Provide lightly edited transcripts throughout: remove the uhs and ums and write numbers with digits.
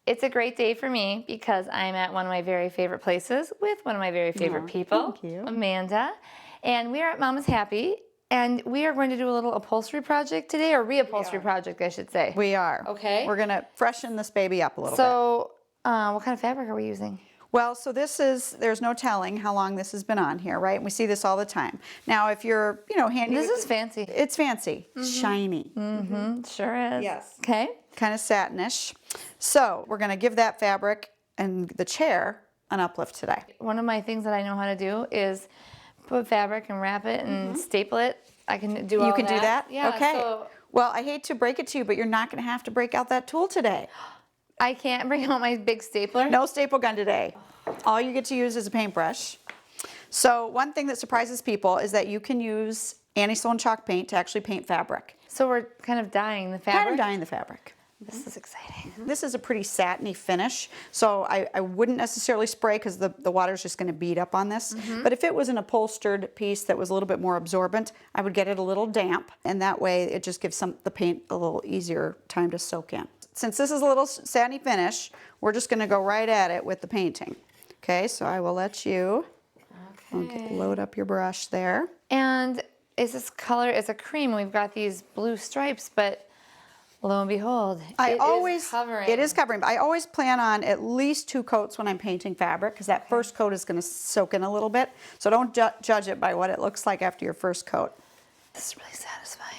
It's a great day for me because I'm at one of my very favorite places with one of my very favorite people, thank you. Amanda. And we are at Mama's Happy, and we are going to do a little upholstery project today, or reupholstery project, I should say. We are. Okay. We're going to freshen this baby up a little bit. So, what kind of fabric are we using? Well, so there's no telling how long this has been on here, right? And we see this all the time. Now, if you're, handy This is fancy. It's fancy. Shiny. Sure is. Yes. Okay. Kind of satinish. So we're going to give that fabric and the chair an uplift today. One of my things that I know how to do is put fabric and wrap it and staple it. I can do all that. You can do that? Yeah. Okay. So Well, I hate to break it to you, but you're not going to have to break out that tool today. I can't bring out my big stapler. No staple gun today. All you get to use is a paintbrush. So one thing that surprises people is that you can use anti-stone chalk paint to actually paint fabric. So we're kind of dyeing the fabric. Kind of dyeing the fabric. This is exciting. This is a pretty satiny finish, so I wouldn't necessarily spray because the water's just going to bead up on this. But if it was an upholstered piece that was a little bit more absorbent, I would get it a little damp, and that way it just gives the paint a little easier time to soak in. Since this is a little satiny finish, we're just going to go right at it with the painting. Okay, so I will let you load up your brush there. And is this color? It's a cream. We've got these blue stripes, but lo and behold, it is covering. It is covering, but I always plan on at least 2 coats when I'm painting fabric because that first coat is going to soak in a little bit. So don't judge it by what it looks like after your first coat. This is really satisfying.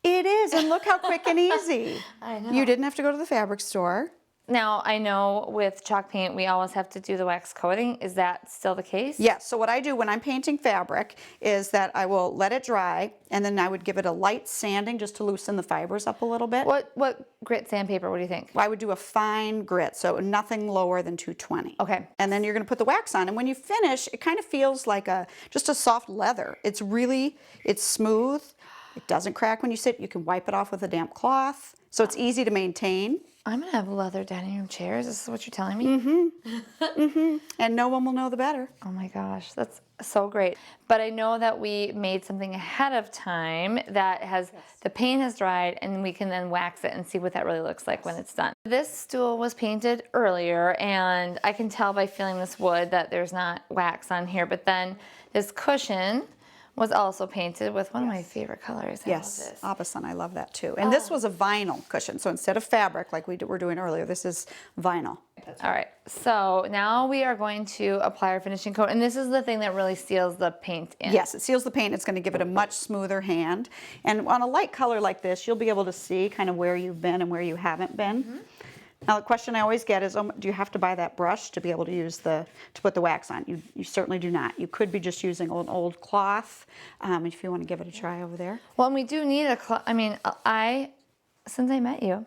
It is, and look how quick and easy. I know. You didn't have to go to the fabric store. Now, I know with chalk paint, we always have to do the wax coating. Is that still the case? Yes, so what I do when I'm painting fabric is that I will let it dry, and then I would give it a light sanding just to loosen the fibers up a little bit. What grit sandpaper, what do you think? I would do a fine grit, so nothing lower than 220. Okay. And then you're going to put the wax on, and when you finish, it kind of feels like just a soft leather. It's smooth. It doesn't crack when you sit. You can wipe it off with a damp cloth, so it's easy to maintain. I'm going to have leather dining room chairs. This is what you're telling me? And no one will know the better. Oh my gosh, that's so great. But I know that we made something ahead of time that has, the paint has dried, and we can then wax it and see what that really looks like when it's done. This stool was painted earlier, and I can tell by feeling this wood that there's not wax on here, but then this cushion was also painted with one of my favorite colors. Yes, Opposun, I love that too. And this was a vinyl cushion, so instead of fabric like we were doing earlier, this is vinyl. All right, so now we are going to apply our finishing coat, and this is the thing that really seals the paint in. Yes, it seals the paint. It's going to give it a much smoother hand. And on a light color like this, you'll be able to see kind of where you've been and where you haven't been. Now, the question I always get is, do you have to buy that brush to be able to put the wax on? You certainly do not. You could be just using an old cloth if you want to give it a try over there. Well, and we do need a cloth. I mean, since I met you,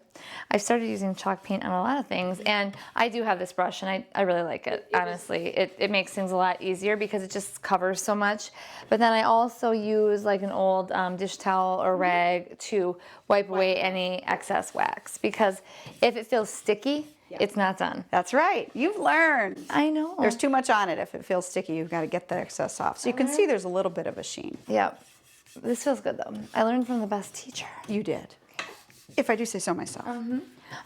I've started using chalk paint on a lot of things, and I do have this brush, and I really like it, honestly. It makes things a lot easier because it just covers so much. But then I also use like an old dish towel or rag to wipe away any excess wax, because if it feels sticky, it's not done. That's right. You've learned. I know. There's too much on it. If it feels sticky, you've got to get the excess off. So you can see there's a little bit of a sheen. Yep. This feels good, though. I learned from the best teacher. You did. If I do say so myself.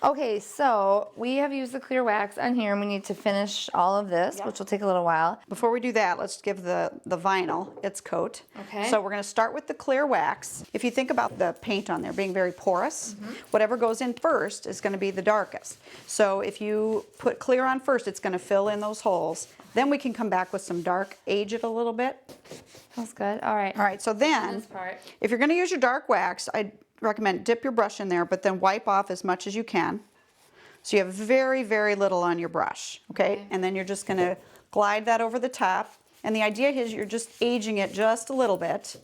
Okay, so we have used the clear wax on here, and we need to finish all of this, which will take a little while. Before we do that, let's give the vinyl its coat. Okay. So we're going to start with the clear wax. If you think about the paint on there being very porous, whatever goes in first is going to be the darkest. So if you put clear on first, it's going to fill in those holes. Then we can come back with some dark, age it a little bit. Feels good. All right. All right, so then, This part. if you're going to use your dark wax, I recommend dip your brush in there, but then wipe off as much as you can. So you have very, very little on your brush, okay? And then you're just going to glide that over the top. And the idea is you're just aging it just a little bit.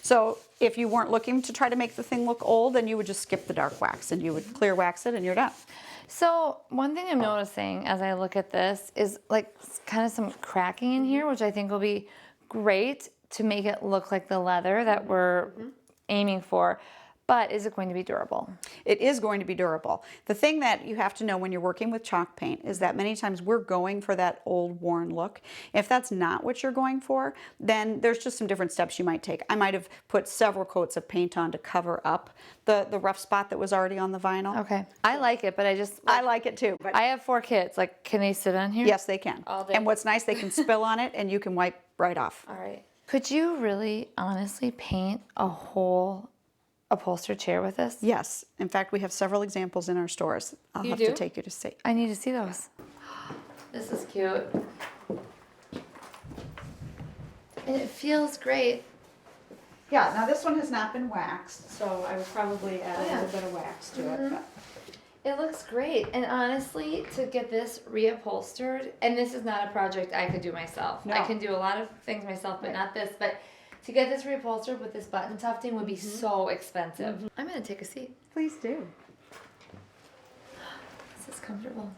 So if you weren't looking to try to make the thing look old, then you would just skip the dark wax and you would clear wax it and you're done. So one thing I'm noticing as I look at this is like kind of some cracking in here, which I think will be great to make it look like the leather that we're aiming for. but is it going to be durable? It is going to be durable. The thing that you have to know when you're working with chalk paint is that many times we're going for that old worn look. If that's not what you're going for, then there's just some different steps you might take. I might have put several coats of paint on to cover up the rough spot that was already on the vinyl. Okay. I like it, but I like it too. But I have 4 kids. Like, can they sit on here? yes, they can. All day. And what's nice, they can spill on it and you can wipe right off. All right. Could you really honestly paint a whole upholstered chair with this? Yes. In fact, we have several examples in our stores. I'll You have do? to take you to see. I need to see those. This is cute. And it feels great. Yeah, now this one has not been waxed, so I would probably add Oh, yeah. a little bit of wax to it. But It looks great. And honestly, to get this reupholstered, and this is not a project I could do myself. No. I can do a lot of things myself, but not this. But to get this reupholstered with this button tufting would be so expensive. I'm going to take a seat. please do. This is comfortable.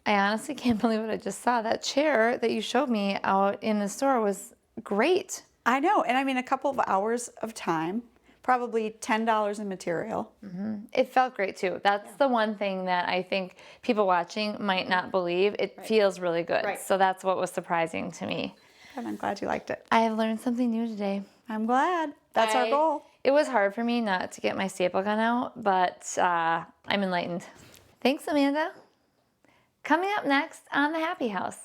I honestly can't believe what I just saw. That chair that you showed me out in the store was great. I know, and I mean a couple of hours of time, probably $10 in material. It felt great too. That's the one thing that I think people watching might not believe. It feels really good. Right. So that's what was surprising to me. And I'm glad you liked it. I have learned something new today. I'm glad. That's our goal. It was hard for me not to get my staple gun out, but I'm enlightened. Thanks, Amanda. Coming up next on The Happy House.